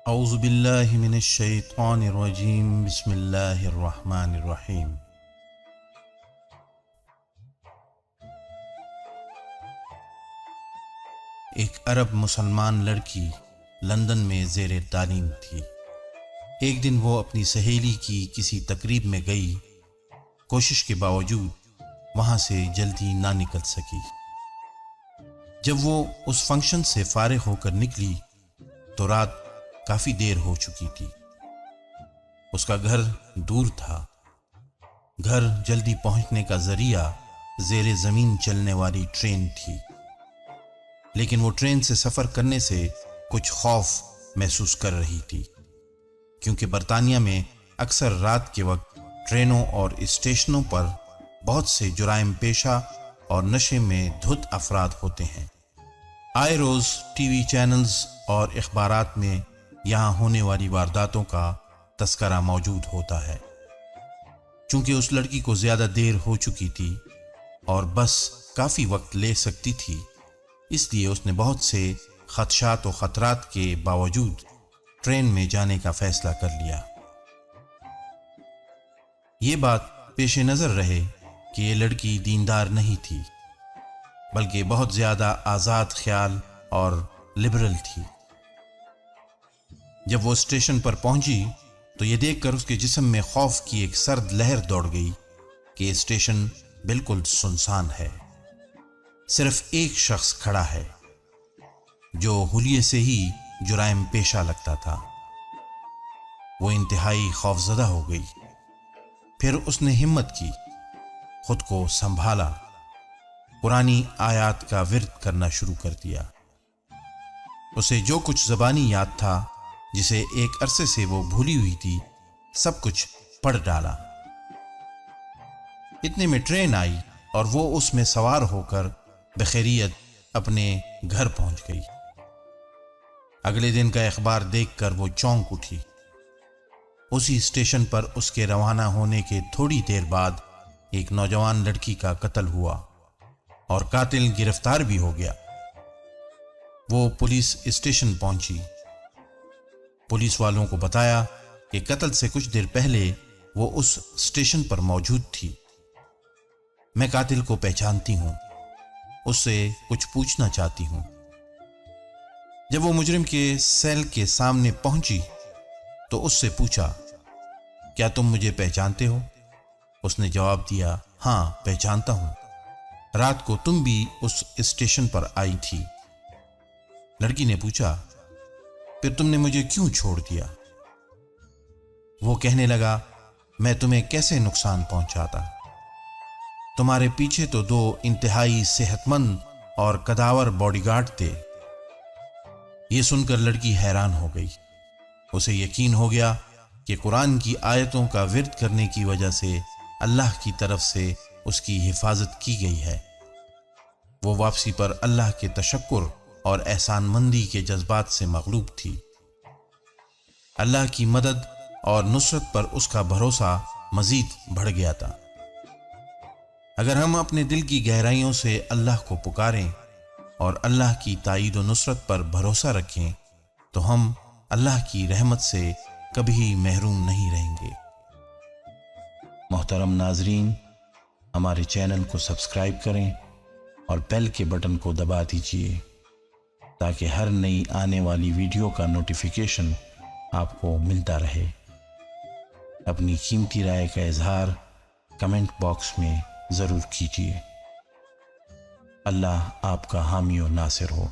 اعوذ باللہ من الشیطان الرجیم بسم اللہ الرحمن الرحیم۔ ایک عرب مسلمان لڑکی لندن میں زیر تعلیم تھی۔ ایک دن وہ اپنی سہیلی کی کسی تقریب میں گئی، کوشش کے باوجود وہاں سے جلدی نہ نکل سکی۔ جب وہ اس فنکشن سے فارغ ہو کر نکلی تو رات کافی دیر ہو چکی تھی۔ اس کا گھر دور تھا۔ گھر جلدی پہنچنے کا ذریعہ زیر زمین چلنے والی ٹرین تھی، لیکن وہ ٹرین سے سفر کرنے سے کچھ خوف محسوس کر رہی تھی، کیونکہ برطانیہ میں اکثر رات کے وقت ٹرینوں اور اسٹیشنوں پر بہت سے جرائم پیشہ اور نشے میں دھت افراد ہوتے ہیں۔ آئے روز ٹی وی چینلز اور اخبارات میں یہاں ہونے والی وارداتوں کا تذکرہ موجود ہوتا ہے۔ چونکہ اس لڑکی کو زیادہ دیر ہو چکی تھی اور بس کافی وقت لے سکتی تھی، اس لیے اس نے بہت سے خدشات و خطرات کے باوجود ٹرین میں جانے کا فیصلہ کر لیا۔ یہ بات پیش نظر رہے کہ یہ لڑکی دیندار نہیں تھی، بلکہ بہت زیادہ آزاد خیال اور لبرل تھی۔ جب وہ اسٹیشن پر پہنچی تو یہ دیکھ کر اس کے جسم میں خوف کی ایک سرد لہر دوڑ گئی کہ اسٹیشن بالکل سنسان ہے۔ صرف ایک شخص کھڑا ہے جو حلیے سے ہی جرائم پیشہ لگتا تھا۔ وہ انتہائی خوفزدہ ہو گئی۔ پھر اس نے ہمت کی، خود کو سنبھالا، قرآنی آیات کا ورد کرنا شروع کر دیا۔ اسے جو کچھ زبانی یاد تھا، جسے ایک عرصے سے وہ بھولی ہوئی تھی، سب کچھ پڑھ ڈالا۔ اتنے میں ٹرین آئی اور وہ اس میں سوار ہو کر بخیریت اپنے گھر پہنچ گئی۔ اگلے دن کا اخبار دیکھ کر وہ چونک اٹھی۔ اسی اسٹیشن پر اس کے روانہ ہونے کے تھوڑی دیر بعد ایک نوجوان لڑکی کا قتل ہوا اور قاتل گرفتار بھی ہو گیا۔ وہ پولیس اسٹیشن پہنچی۔ پولیس والوں کو بتایا کہ قتل سے کچھ دیر پہلے وہ اس اسٹیشن پر موجود تھی۔ میں قاتل کو پہچانتی ہوں، اس سے کچھ پوچھنا چاہتی ہوں۔ جب وہ مجرم کے سیل کے سامنے پہنچی تو اس سے پوچھا، کیا تم مجھے پہچانتے ہو؟ اس نے جواب دیا، ہاں پہچانتا ہوں، رات کو تم بھی اس اسٹیشن پر آئی تھی۔ لڑکی نے پوچھا، پھر تم نے مجھے کیوں چھوڑ دیا؟ وہ کہنے لگا، میں تمہیں کیسے نقصان پہنچاتا؟ تمہارے پیچھے تو دو انتہائی صحت مند اور قداور باڈی گارڈ تھے۔ یہ سن کر لڑکی حیران ہو گئی۔ اسے یقین ہو گیا کہ قرآن کی آیتوں کا ورد کرنے کی وجہ سے اللہ کی طرف سے اس کی حفاظت کی گئی ہے۔ وہ واپسی پر اللہ کے تشکر اور احسان مندی کے جذبات سے مغلوب تھی۔ اللہ کی مدد اور نصرت پر اس کا بھروسہ مزید بڑھ گیا تھا۔ اگر ہم اپنے دل کی گہرائیوں سے اللہ کو پکاریں اور اللہ کی تائید و نصرت پر بھروسہ رکھیں تو ہم اللہ کی رحمت سے کبھی محروم نہیں رہیں گے۔ محترم ناظرین، ہمارے چینل کو سبسکرائب کریں اور بیل کے بٹن کو دبا دیجیے تاکہ ہر نئی آنے والی ویڈیو کا نوٹیفیکیشن آپ کو ملتا رہے۔ اپنی قیمتی رائے کا اظہار کمنٹ باکس میں ضرور کیجیے۔ اللہ آپ کا حامی و ناصر ہو۔